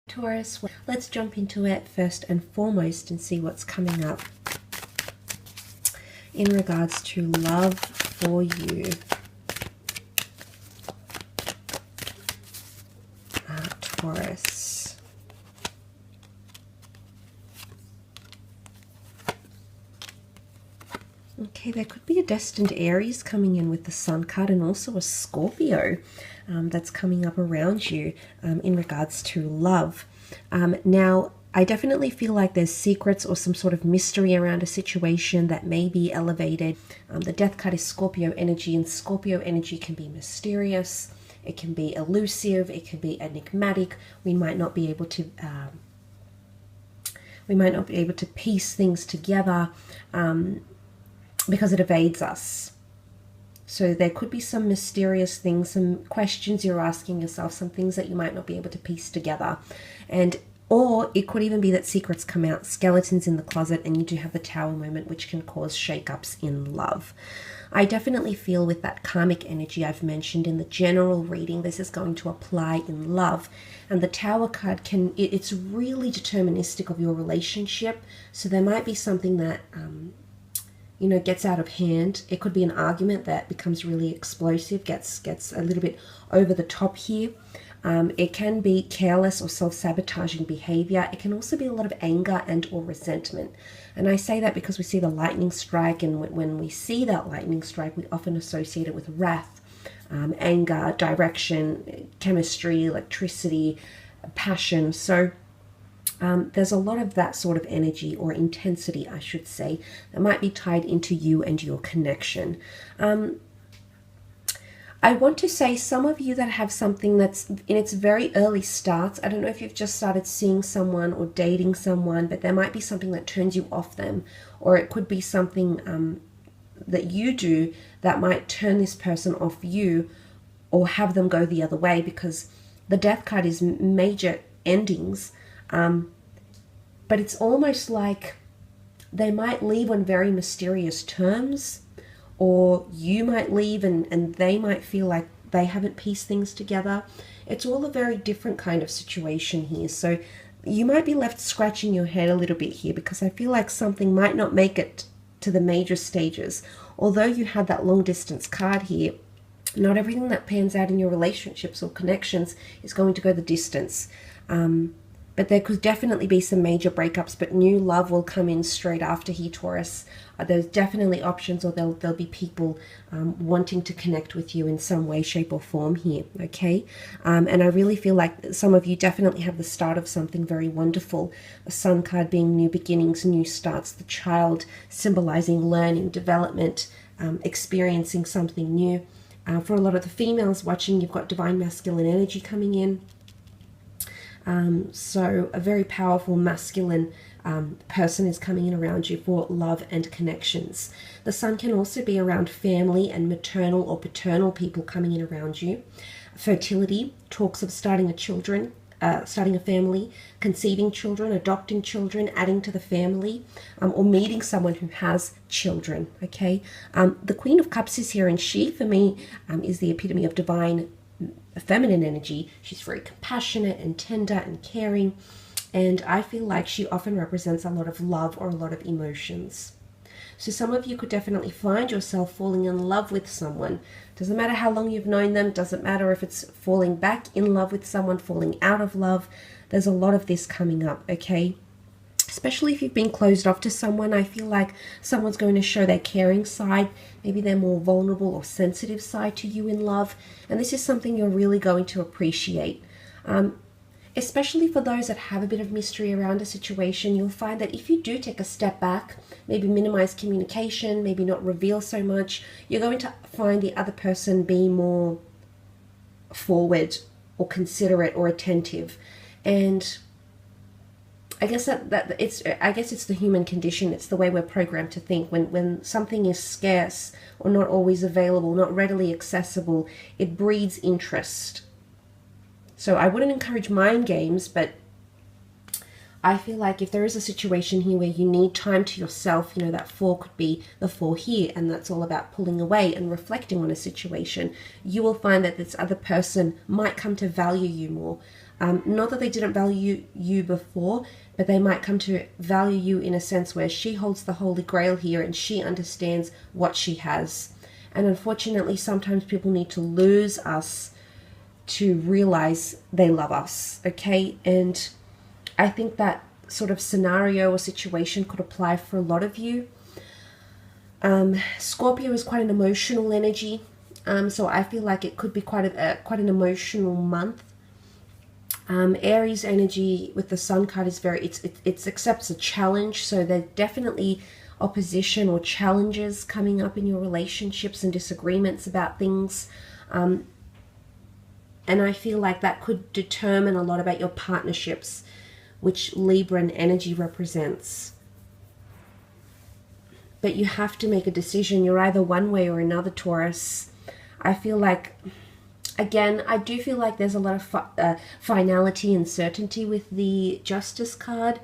Taurus, let's jump into it first and foremost and see what's coming up in regards to love for you. Taurus. Okay, there could be a destined Aries coming in with the Sun card, and also a Scorpio that's coming up around you in regards to love. Now, I definitely feel like there's secrets or some sort of mystery around a situation that may be elevated. The Death card is Scorpio energy, and Scorpio energy can be mysterious. It can be elusive. It can be enigmatic. We might not be able to piece things together because it evades us. So there could be some mysterious things, some questions you're asking yourself, some things that you might not be able to piece together. Or it could even be that secrets come out, skeletons in the closet, and you do have the Tower moment, which can cause shakeups in love. I definitely feel with that karmic energy I've mentioned in the general reading, this is going to apply in love. And the Tower card it's really deterministic of your relationship. So there might be something that gets out of hand. It could be an argument that becomes really explosive, gets a little bit over the top here. It can be careless or self-sabotaging behavior. It can also be a lot of anger and or resentment. And I say that because we see the lightning strike, and when we see that lightning strike, we often associate it with wrath, anger, direction, chemistry, electricity, passion. So there's a lot of that sort of energy, or intensity, I should say, that might be tied into you and your connection. I want to say some of you that have something that's in its very early starts, I don't know if you've just started seeing someone or dating someone, but there might be something that turns you off them, or it could be something that you do that might turn this person off you or have them go the other way, because the Death card is major endings. But it's almost like they might leave on very mysterious terms, or you might leave and they might feel like they haven't pieced things together. It's all a very different kind of situation here. So you might be left scratching your head a little bit here, because I feel like something might not make it to the major stages. Although you had that long distance card here, not everything that pans out in your relationships or connections is going to go the distance. But there could definitely be some major breakups, but new love will come in straight after here, Taurus. There's definitely options, or there'll be people wanting to connect with you in some way, shape, or form here, okay? And I really feel like some of you definitely have the start of something very wonderful. The Sun card being new beginnings, new starts, the child symbolizing learning, development, experiencing something new. For a lot of the females watching, you've got divine masculine energy coming in. So a very powerful masculine person is coming in around you for love and connections. The Sun can also be around family and maternal or paternal people coming in around you. Fertility, talks of starting a family, conceiving children, adopting children, adding to the family, or meeting someone who has children, okay? The Queen of Cups is here, and she, for me, is the epitome of divine feminine energy. She's very compassionate and tender and caring, and I feel like she often represents a lot of love or a lot of emotions. So some of you could definitely find yourself falling in love with someone. Doesn't matter how long you've known them, doesn't matter if it's falling back in love with someone, falling out of love. There's a lot of this coming up, okay? Especially if you've been closed off to someone, I feel like someone's going to show their caring side, maybe their more vulnerable or sensitive side to you in love. And this is something you're really going to appreciate. Especially for those that have a bit of mystery around a situation, you'll find that if you do take a step back, maybe minimize communication, maybe not reveal so much, you're going to find the other person be more forward or considerate or attentive. And I guess it's the human condition. It's the way we're programmed to think. When something is scarce or not always available, not readily accessible, it breeds interest. So I wouldn't encourage mind games, but I feel like if there is a situation here where you need time to yourself, that 4 could be the 4 here, and that's all about pulling away and reflecting on a situation, you will find that this other person might come to value you more. Not that they didn't value you before, but they might come to value you in a sense where she holds the Holy Grail here and she understands what she has. And unfortunately, sometimes people need to lose us to realize they love us, okay? And I think that sort of scenario or situation could apply for a lot of you. Scorpio is quite an emotional energy, so I feel like it could be quite an emotional month. Aries energy with the Sun card is it accepts a challenge, so there's definitely opposition or challenges coming up in your relationships and disagreements about things. And I feel like that could determine a lot about your partnerships, which Libran energy represents. But you have to make a decision. You're either one way or another, Taurus. I feel like, again, I do feel like there's a lot of finality and certainty with the Justice card.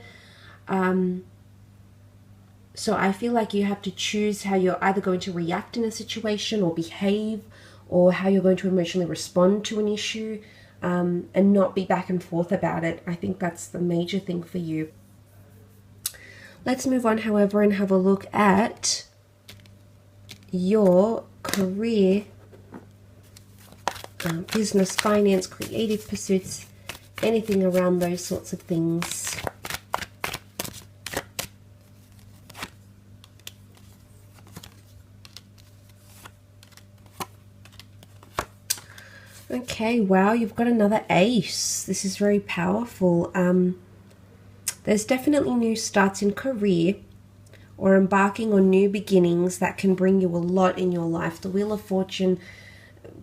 So I feel like you have to choose how you're either going to react in a situation or behave, or how you're going to emotionally respond to an issue, and not be back and forth about it. I think that's the major thing for you. Let's move on, however, and have a look at your career, business, finance, creative pursuits, anything around those sorts of things. Okay, wow, you've got another ace. This is very powerful. There's definitely new starts in career or embarking on new beginnings that can bring you a lot in your life. The Wheel of Fortune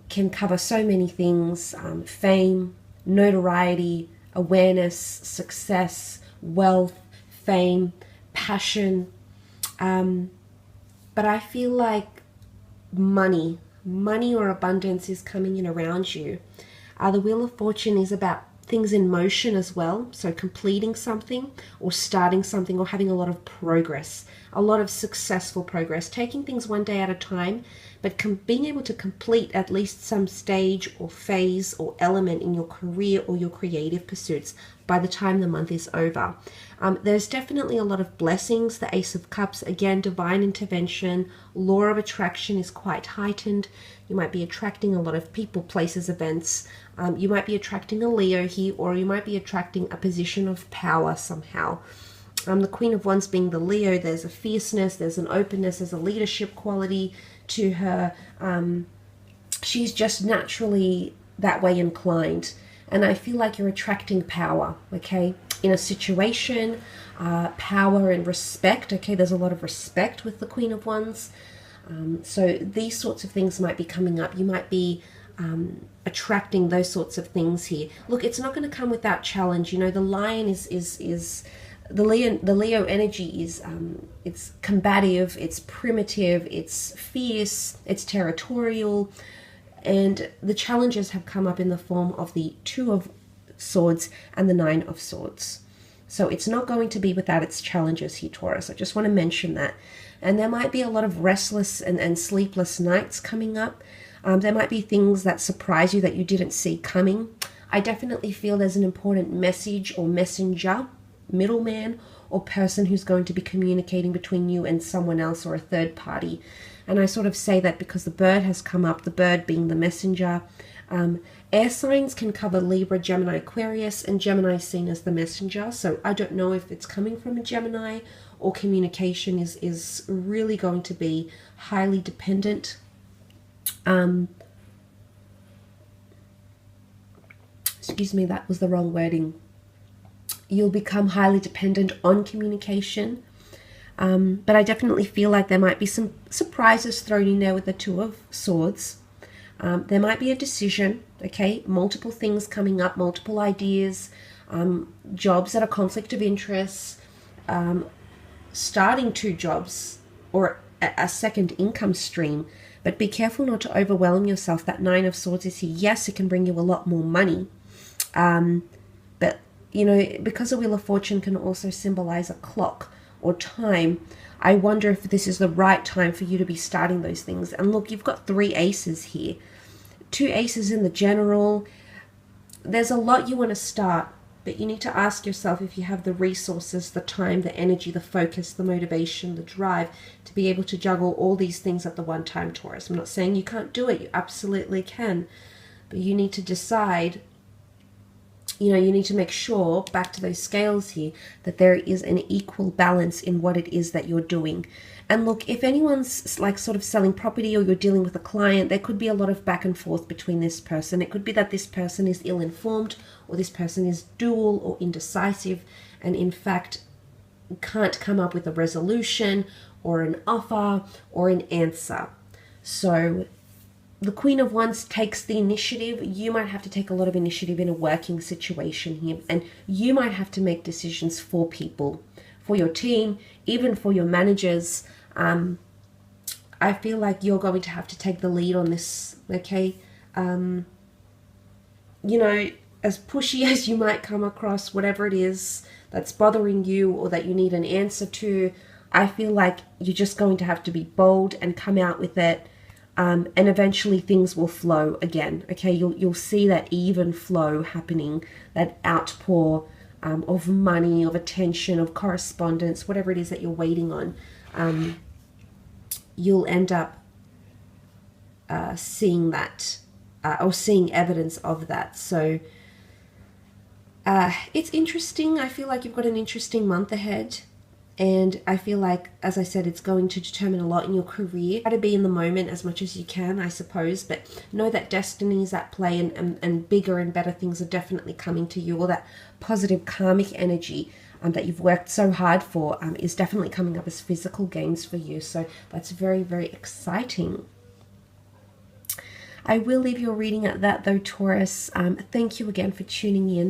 can cover so many things: fame, notoriety, awareness, success, wealth, fame, passion. But I feel like money or abundance is coming in around you. The Wheel of Fortune is about things in motion as well, so completing something or starting something or having a lot of progress, a lot of successful progress, taking things one day at a time, but being able to complete at least some stage or phase or element in your career or your creative pursuits by the time the month is over. There's definitely a lot of blessings. The Ace of Cups, again, divine intervention, law of attraction is quite heightened. You might be attracting a lot of people, places, events. You might be attracting a Leo here, or you might be attracting a position of power somehow. The Queen of Wands being the Leo, there's a fierceness, there's an openness, there's a leadership quality to her. She's just naturally that way inclined. And I feel like you're attracting power, okay, in a situation, power and respect. Okay, there's a lot of respect with the Queen of Wands. So these sorts of things might be coming up. You might be attracting those sorts of things here. Look, it's not going to come without challenge. You know, the lion is the Leo energy is it's combative, it's primitive, it's fierce, it's territorial, and the challenges have come up in the form of the Two of Swords and the Nine of Swords. So it's not going to be without its challenges here, Taurus. I just want to mention that. And there might be a lot of restless and sleepless nights coming up. There might be things that surprise you that you didn't see coming. I definitely feel there's an important message or messenger, middleman, or person who's going to be communicating between you and someone else or a third party. And I sort of say that because the bird has come up, the bird being the messenger. Air signs can cover Libra, Gemini, Aquarius, and Gemini is seen as the messenger. So I don't know if it's coming from a Gemini, or communication is really going to be highly dependent. Excuse me, that was the wrong wording. You'll become highly dependent on communication. But I definitely feel like there might be some surprises thrown in there with the Two of Swords. There might be a decision, okay? Multiple things coming up, multiple ideas, jobs that are conflict of interest, starting two jobs or a second income stream. But be careful not to overwhelm yourself. That Nine of Swords is here. Yes, it can bring you a lot more money. But, you know, because the Wheel of Fortune can also symbolize a clock or time, I wonder if this is the right time for you to be starting those things. And look, you've got three aces here. Two aces in the general. there's a lot you want to start, but you need to ask yourself if you have the resources, the time, the energy, the focus, the motivation, the drive to be able to juggle all these things at the one time, Taurus. I'm not saying you can't do it. You absolutely can. But you need to decide, you need to make sure, back to those scales here, that there is an equal balance in what it is that you're doing. And look, if anyone's like sort of selling property or you're dealing with a client, there could be a lot of back and forth between this person. It could be that this person is ill-informed, or this person is dual or indecisive, and in fact can't come up with a resolution or an offer or an answer. So the Queen of Wands takes the initiative. You might have to take a lot of initiative in a working situation here, and you might have to make decisions for people, for your team, even for your managers. I feel like you're going to have to take the lead on this, okay? As pushy as you might come across, whatever it is that's bothering you or that you need an answer to, I feel like you're just going to have to be bold and come out with it. And eventually things will flow again, okay? You'll see that even flow happening, that outpour of money, of attention, of correspondence, whatever it is that you're waiting on. You'll end up seeing that or seeing evidence of that. So it's interesting. I feel like you've got an interesting month ahead. And I feel like, as I said, it's going to determine a lot in your career. Try to be in the moment as much as you can, I suppose, but know that destiny is at play, and bigger and better things are definitely coming to you. All that positive karmic energy that you've worked so hard for is definitely coming up as physical gains for you. So that's very, very exciting. I will leave your reading at that though, Taurus. Thank you again for tuning in.